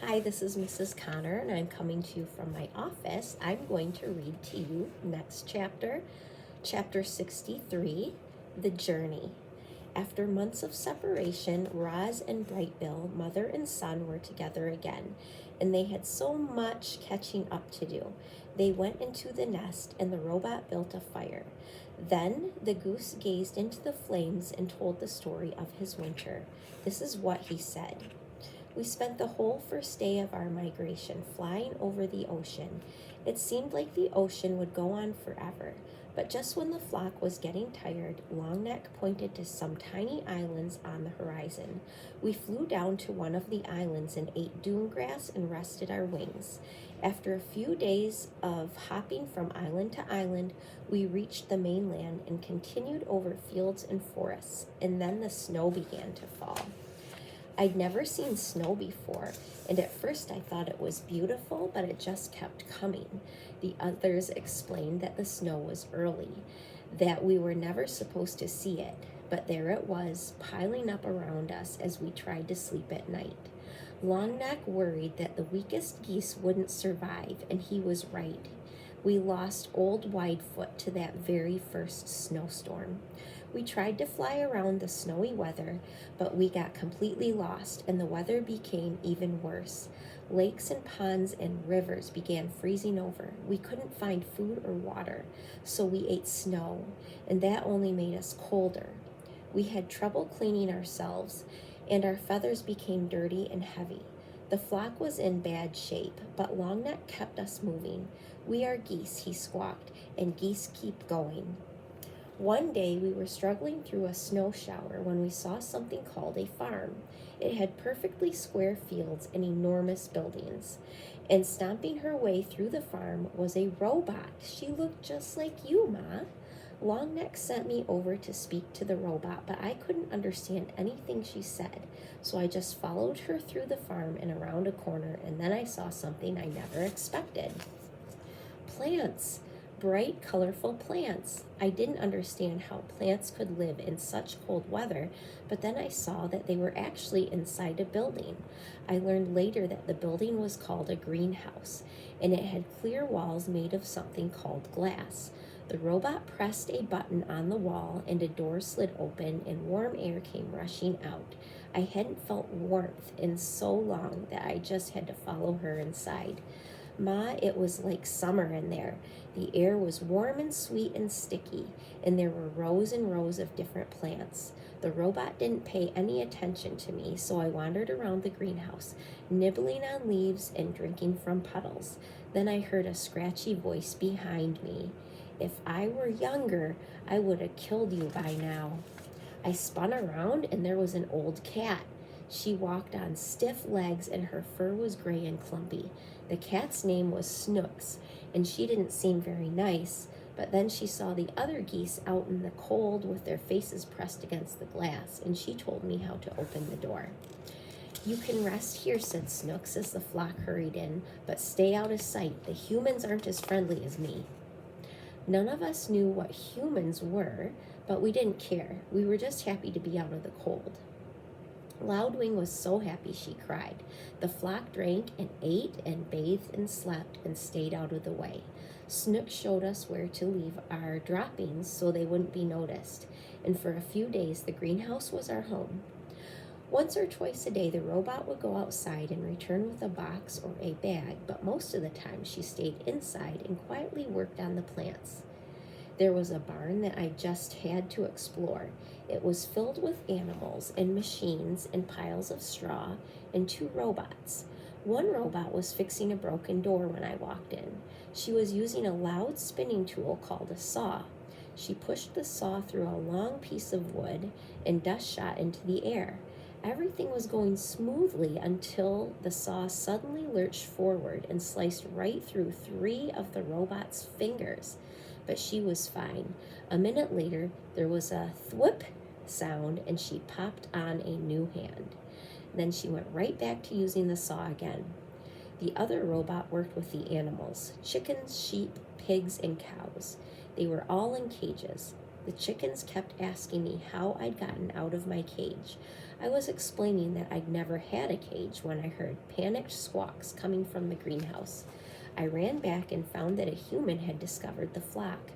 Hi, this is Mrs. Connor, and I'm coming to you from my office. I'm going to read to you next chapter, chapter 63, The Journey. After months of separation, Roz and Brightbill, mother and son, were together again, and they had so much catching up to do. They went into the nest, and the robot built a fire. Then the goose gazed into the flames and told the story of his winter. This is what he said. We spent the whole first day of our migration flying over the ocean. It seemed like the ocean would go on forever, but just when the flock was getting tired, Longneck pointed to some tiny islands on the horizon. We flew down to one of the islands and ate dune grass and rested our wings. After a few days of hopping from island to island, we reached the mainland and continued over fields and forests, and then the snow began to fall. I'd never seen snow before, and at first I thought it was beautiful, but it just kept coming. The others explained that the snow was early, that we were never supposed to see it, but there it was, piling up around us as we tried to sleep at night. Longneck worried that the weakest geese wouldn't survive, and he was right. We lost old Widefoot to that very first snowstorm. We tried to fly around the snowy weather, but we got completely lost and the weather became even worse. Lakes and ponds and rivers began freezing over. We couldn't find food or water, so we ate snow, and that only made us colder. We had trouble cleaning ourselves, and our feathers became dirty and heavy. The flock was in bad shape, but Longneck kept us moving. We are geese, he squawked, and geese keep going. One day we were struggling through a snow shower when we saw something called a farm. It had perfectly square fields and enormous buildings. And stomping her way through the farm was a robot. She looked just like you, Ma. Longneck sent me over to speak to the robot, but I couldn't understand anything she said. So I just followed her through the farm and around a corner, and then I saw something I never expected. Plants. Bright, colorful plants. I didn't understand how plants could live in such cold weather, but then I saw that they were actually inside a building. I learned later that the building was called a greenhouse, and it had clear walls made of something called glass. The robot pressed a button on the wall, and a door slid open, and warm air came rushing out. I hadn't felt warmth in so long that I just had to follow her inside. Ma, it was like summer in there. The air was warm and sweet and sticky, and there were rows and rows of different plants. The robot didn't pay any attention to me, so I wandered around the greenhouse, nibbling on leaves and drinking from puddles. Then I heard a scratchy voice behind me. If I were younger, I would have killed you by now. I spun around, and there was an old cat. She walked on stiff legs, and her fur was gray and clumpy. The cat's name was Snooks, and she didn't seem very nice, but then she saw the other geese out in the cold with their faces pressed against the glass, and she told me how to open the door. You can rest here, said Snooks as the flock hurried in, but stay out of sight. The humans aren't as friendly as me. None of us knew what humans were, but we didn't care. We were just happy to be out of the cold. Loudwing was so happy she cried. The flock drank and ate and bathed and slept and stayed out of the way. Snook showed us where to leave our droppings so they wouldn't be noticed, and for a few days the greenhouse was our home. Once or twice a day the robot would go outside and return with a box or a bag, but most of the time she stayed inside and quietly worked on the plants. There was a barn that I just had to explore. It was filled with animals and machines and piles of straw and two robots. One robot was fixing a broken door when I walked in. She was using a loud spinning tool called a saw. She pushed the saw through a long piece of wood, and dust shot into the air. Everything was going smoothly until the saw suddenly lurched forward and sliced right through 3 of the robot's fingers. But she was fine. A minute later, there was a thwip sound, and she popped on a new hand. Then she went right back to using the saw again. The other robot worked with the animals, chickens, sheep, pigs, and cows. They were all in cages. The chickens kept asking me how I'd gotten out of my cage. I was explaining that I'd never had a cage when I heard panicked squawks coming from the greenhouse. I ran back and found that a human had discovered the flock.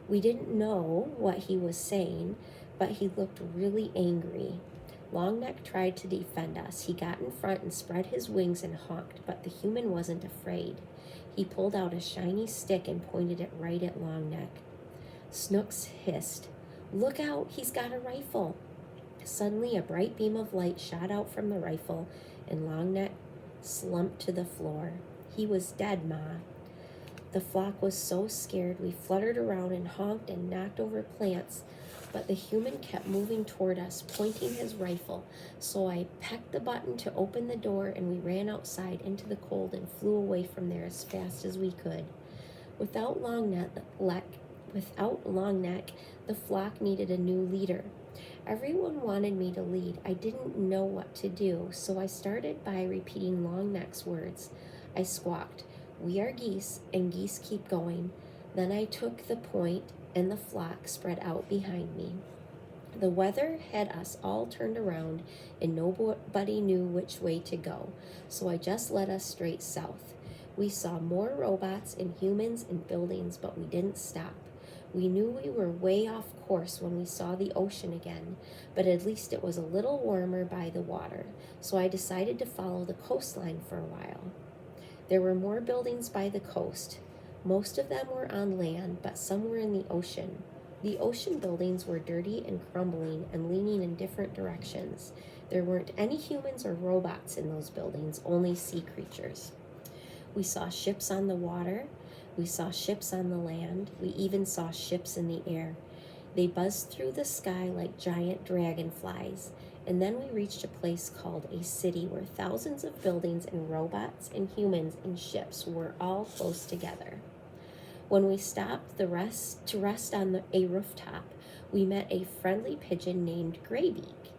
We didn't know what he was saying, but he looked really angry. Longneck tried to defend us. He got in front and spread his wings and honked, but the human wasn't afraid. He pulled out a shiny stick and pointed it right at Longneck. Snooks hissed, "Look out, he's got a rifle." Suddenly, a bright beam of light shot out from the rifle, and Longneck slumped to the floor. He was dead, Ma. The flock was so scared we fluttered around and honked and knocked over plants, but the human kept moving toward us, pointing his rifle. So I pecked the button to open the door, and we ran outside into the cold and flew away from there as fast as we could. Without Longneck, the flock needed a new leader. Everyone wanted me to lead. I didn't know what to do, so I started by repeating Longneck's words. I squawked, "We are geese, and geese keep going." Then I took the point, and the flock spread out behind me. The weather had us all turned around, and nobody knew which way to go, so I just led us straight south. We saw more robots and humans and buildings, but we didn't stop. We knew we were way off course when we saw the ocean again, but at least it was a little warmer by the water, so I decided to follow the coastline for a while. There were more buildings by the coast. Most of them were on land, but some were in the ocean. The ocean buildings were dirty and crumbling and leaning in different directions. There weren't any humans or robots in those buildings, only sea creatures. We saw ships on the water. We saw ships on the land. We even saw ships in the air. They buzzed through the sky like giant dragonflies. And then we reached a place called a city where thousands of buildings and robots and humans and ships were all close together. When we stopped to rest on a rooftop, we met a friendly pigeon named Graybeak.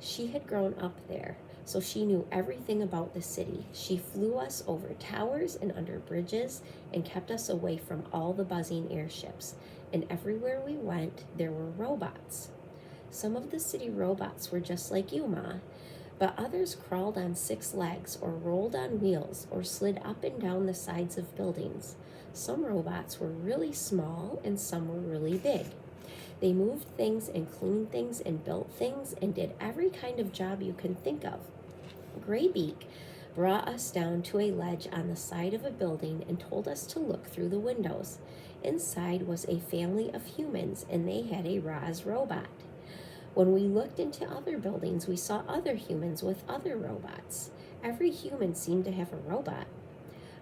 She had grown up there, so she knew everything about the city. She flew us over towers and under bridges and kept us away from all the buzzing airships. And everywhere we went, there were robots. Some of the city robots were just like you, Ma, but others crawled on 6 legs or rolled on wheels or slid up and down the sides of buildings. Some robots were really small and some were really big. They moved things and cleaned things and built things and did every kind of job you can think of. Graybeak brought us down to a ledge on the side of a building and told us to look through the windows. Inside was a family of humans, and they had a Roz robot. When we looked into other buildings, we saw other humans with other robots. Every human seemed to have a robot.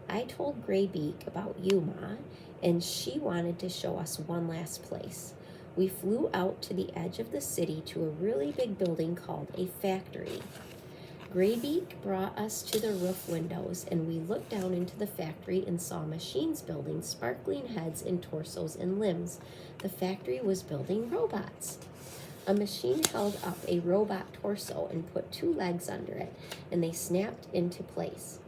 I told Graybeak about you, Ma, and she wanted to show us one last place. We flew out to the edge of the city to a really big building called a factory. Graybeak brought us to the roof windows, and we looked down into the factory and saw machines building sparkling heads and torsos and limbs. The factory was building robots. A machine held up a robot torso and put 2 legs under it, and they snapped into place.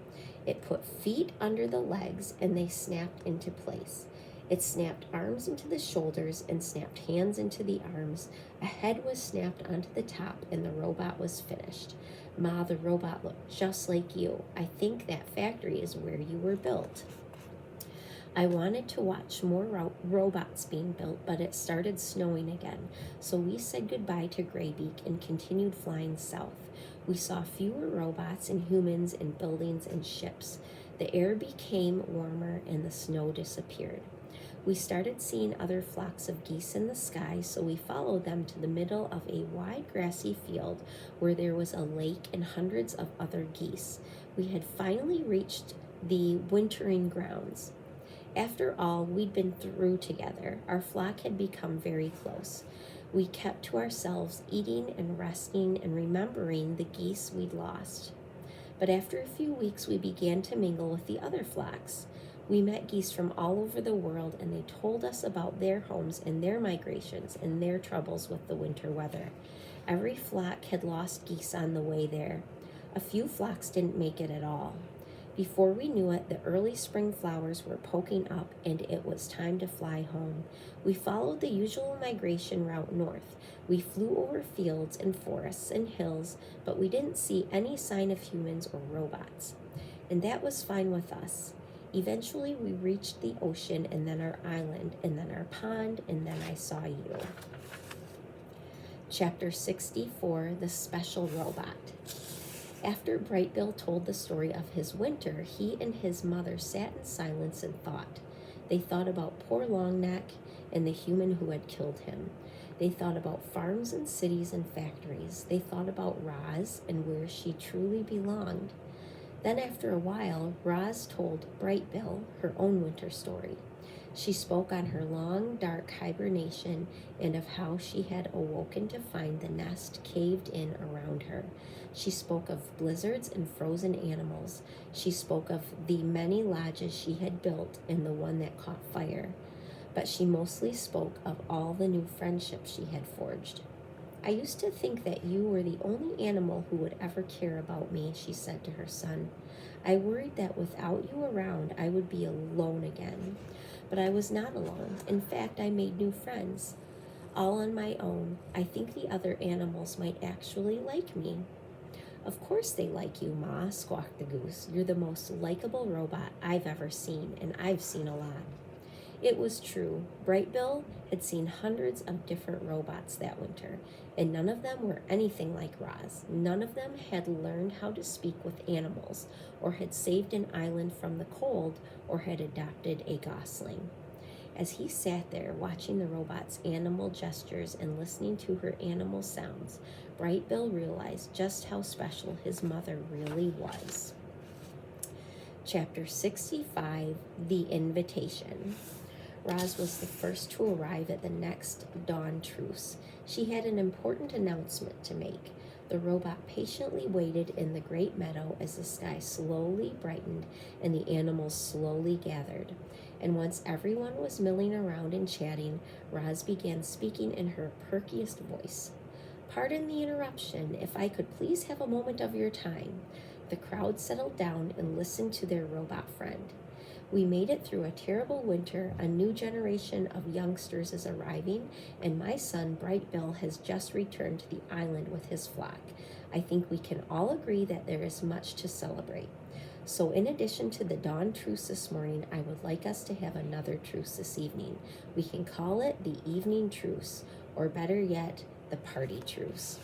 It put feet under the legs, and they snapped into place. It snapped arms into the shoulders and snapped hands into the arms. A head was snapped onto the top, and the robot was finished. Ma, the robot looked just like you. I think that factory is where you were built. I wanted to watch more robots being built, but it started snowing again, so we said goodbye to Graybeak and continued flying south. We saw fewer robots and humans and buildings and ships. The air became warmer and the snow disappeared. We started seeing other flocks of geese in the sky, so we followed them to the middle of a wide grassy field where there was a lake and hundreds of other geese. We had finally reached the wintering grounds. After all we'd been through together, our flock had become very close. We kept to ourselves, eating and resting and remembering the geese we'd lost. But after a few weeks, we began to mingle with the other flocks. We met geese from all over the world, and they told us about their homes and their migrations and their troubles with the winter weather. Every flock had lost geese on the way there. A few flocks didn't make it at all. Before we knew it, the early spring flowers were poking up and it was time to fly home. We followed the usual migration route north. We flew over fields and forests and hills, but we didn't see any sign of humans or robots. And that was fine with us. Eventually, we reached the ocean and then our island and then our pond and then I saw you. Chapter 64, The Special Robot. After Bright Bill told the story of his winter, he and his mother sat in silence and thought. They thought about poor Longneck and the human who had killed him. They thought about farms and cities and factories. They thought about Roz and where she truly belonged. Then after a while, Roz told Bright Bill her own winter story. She spoke on her long, dark hibernation and of how she had awoken to find the nest caved in around her. She spoke of blizzards and frozen animals. She spoke of the many lodges she had built and the one that caught fire. But she mostly spoke of all the new friendships she had forged. I used to think that you were the only animal who would ever care about me, she said to her son. I worried that without you around, I would be alone again. But I was not alone. In fact, I made new friends. All on my own. I think the other animals might actually like me. Of course they like you, Ma, squawked the goose. You're the most likable robot I've ever seen, and I've seen a lot. It was true. Bright Bill had seen hundreds of different robots that winter, and none of them were anything like Roz. None of them had learned how to speak with animals, or had saved an island from the cold, or had adopted a gosling. As he sat there watching the robot's animal gestures and listening to her animal sounds, Bright Bill realized just how special his mother really was. Chapter 65, The Invitation. Roz was the first to arrive at the next dawn truce. She had an important announcement to make. The robot patiently waited in the great meadow as the sky slowly brightened and the animals slowly gathered. And once everyone was milling around and chatting, Roz began speaking in her perkiest voice. Pardon the interruption, if I could please have a moment of your time. The crowd settled down and listened to their robot friend. We made it through a terrible winter. A new generation of youngsters is arriving, and my son, Bright Bill, has just returned to the island with his flock. I think we can all agree that there is much to celebrate. So in addition to the dawn truce this morning, I would like us to have another truce this evening. We can call it the evening truce, or better yet, the party truce.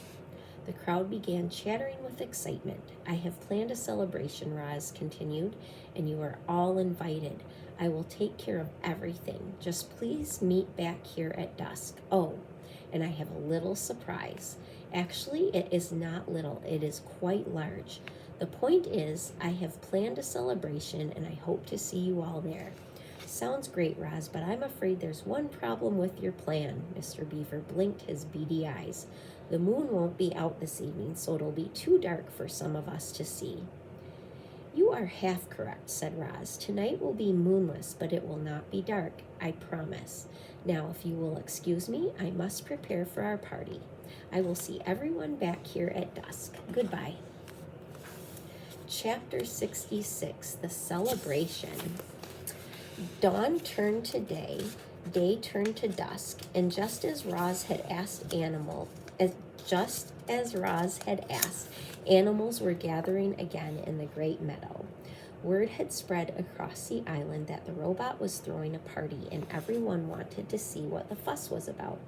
The crowd began chattering with excitement. I have planned a celebration, Roz continued, and you are all invited. I will take care of everything. Just please meet back here at dusk. Oh, and I have a little surprise. Actually, it is not little. It is quite large. The point is, I have planned a celebration, and I hope to see you all there. Sounds great, Roz, but I'm afraid there's one problem with your plan. Mr. Beaver blinked his beady eyes. The moon won't be out this evening, so it'll be too dark for some of us to see. You are half correct, said Roz. Tonight will be moonless, but it will not be dark, I promise. Now, if you will excuse me, I must prepare for our party. I will see everyone back here at dusk. Goodbye. Chapter 66, The Celebration. Dawn turned to day turned to dusk, and just as Roz had asked, animals were gathering again in the great meadow. Word had spread across the island that the robot was throwing a party, and everyone wanted to see what the fuss was about.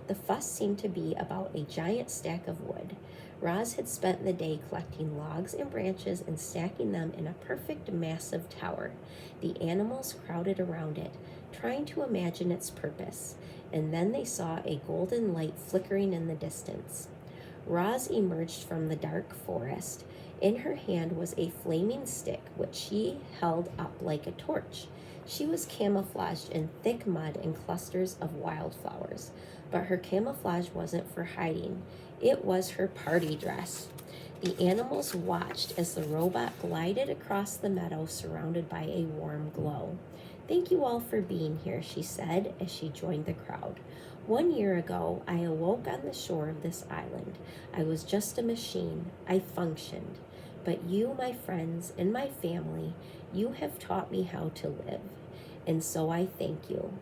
The fuss seemed to be about a giant stack of wood. Roz had spent the day collecting logs and branches and stacking them in a perfect massive tower. The animals crowded around it, trying to imagine its purpose, and then they saw a golden light flickering in the distance. Roz emerged from the dark forest. In her hand was a flaming stick, which she held up like a torch. She was camouflaged in thick mud and clusters of wildflowers, but her camouflage wasn't for hiding. It was her party dress. The animals watched as the robot glided across the meadow surrounded by a warm glow. Thank you all for being here, she said as she joined the crowd. 1 year ago, I awoke on the shore of this island. I was just a machine. I functioned. But you, my friends, and my family, you have taught me how to live, and so I thank you."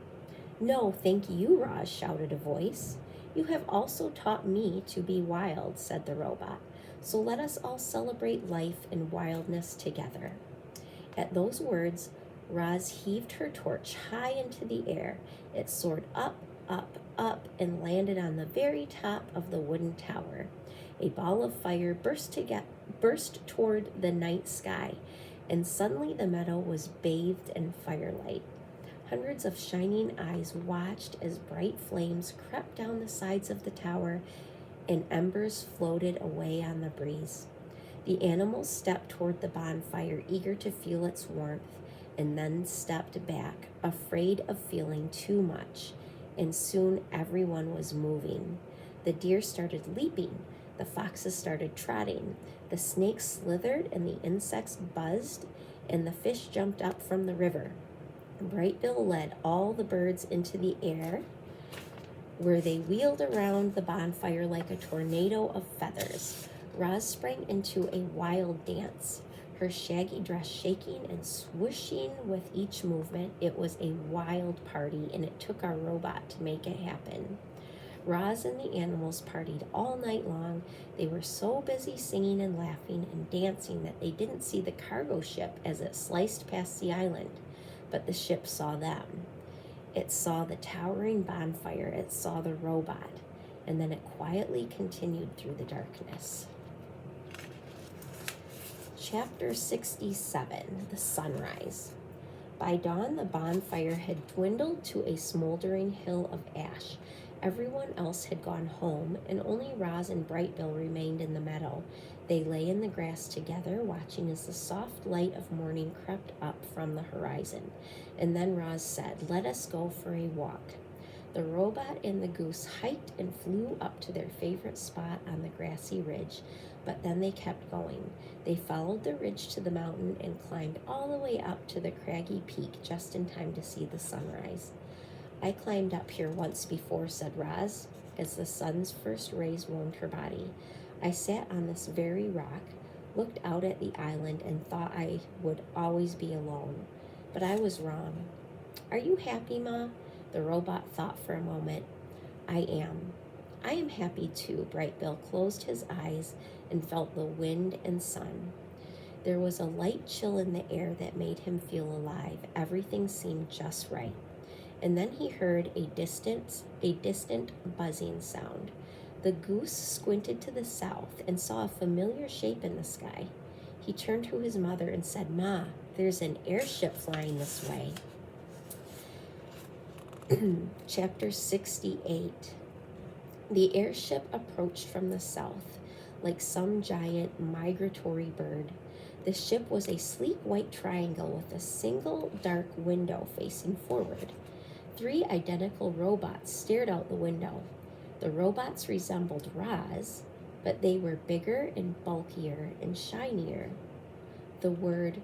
"No, thank you, Roz," shouted a voice. "You have also taught me to be wild," said the robot. "So let us all celebrate life and wildness together." At those words, Roz heaved her torch high into the air. It soared up, up, up, and landed on the very top of the wooden tower. A ball of fire burst toward the night sky, and suddenly the meadow was bathed in firelight. Hundreds of shining eyes watched as bright flames crept down the sides of the tower and embers floated away on the breeze. The animals stepped toward the bonfire, eager to feel its warmth, and then stepped back, afraid of feeling too much. And soon everyone was moving. The deer started leaping, the foxes started trotting, the snakes slithered and the insects buzzed, and the fish jumped up from the river. Bright Bill led all the birds into the air, where they wheeled around the bonfire like a tornado of feathers. Roz sprang into a wild dance, her shaggy dress shaking and swooshing with each movement. It was a wild party, and it took our robot to make it happen. Roz and the animals partied all night long. They were so busy singing and laughing and dancing that they didn't see the cargo ship as it sliced past the island, but the ship saw them. It saw the towering bonfire, it saw the robot, and then it quietly continued through the darkness. Chapter 67, The Sunrise. By dawn, the bonfire had dwindled to a smoldering hill of ash. Everyone else had gone home, and only Roz and Bright Bill remained in the meadow. They lay in the grass together, watching as the soft light of morning crept up from the horizon. And then Roz said, "Let us go for a walk." The robot and the goose hiked and flew up to their favorite spot on the grassy ridge, but then they kept going. They followed the ridge to the mountain and climbed all the way up to the craggy peak just in time to see the sunrise. "I climbed up here once before," said Roz, as the sun's first rays warmed her body. "I sat on this very rock, looked out at the island, and thought I would always be alone. But I was wrong." "Are you happy, Ma?" The robot thought for a moment. "I am. I am happy too." Bright Bill closed his eyes and felt the wind and sun. There was a light chill in the air that made him feel alive. Everything seemed just right. And then he heard a distant buzzing sound. The goose squinted to the south and saw a familiar shape in the sky. He turned to his mother and said, "Ma, there's an airship flying this way." Chapter 68. The airship approached from the south, like some giant migratory bird. The ship was a sleek white triangle with a single dark window facing forward. 3 identical robots stared out the window. The robots resembled Roz, but they were bigger and bulkier and shinier. The word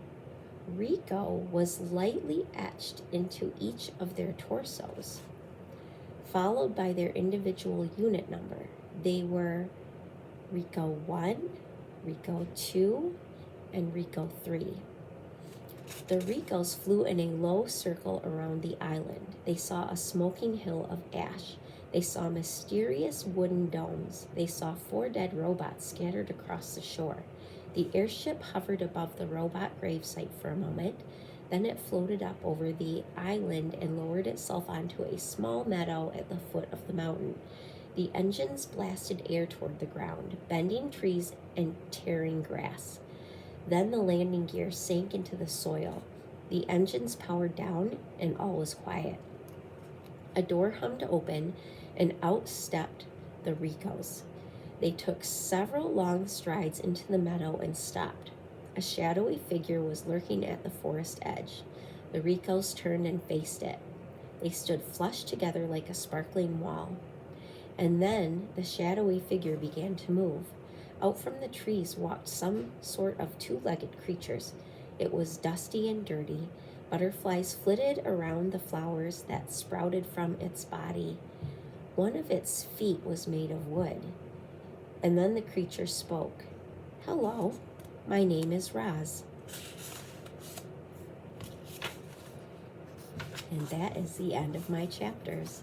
Rico was lightly etched into each of their torsos, followed by their individual unit number. They were Rico 1, Rico 2, and Rico 3. The Ricos flew in a low circle around the island. They saw a smoking hill of ash. They saw mysterious wooden domes. They saw 4 dead robots scattered across the shore. The airship hovered above the robot gravesite for a moment. Then it floated up over the island and lowered itself onto a small meadow at the foot of the mountain. The engines blasted air toward the ground, bending trees and tearing grass. Then the landing gear sank into the soil. The engines powered down, and all was quiet. A door hummed open, and out stepped the Ricos. They took several long strides into the meadow and stopped. A shadowy figure was lurking at the forest edge. The Ricos turned and faced it. They stood flush together like a sparkling wall. And then the shadowy figure began to move. Out from the trees walked some sort of 2-legged creatures. It was dusty and dirty. Butterflies flitted around the flowers that sprouted from its body. One of its feet was made of wood. And then the creature spoke. "Hello." My name is Roz. And that is the end of my chapters.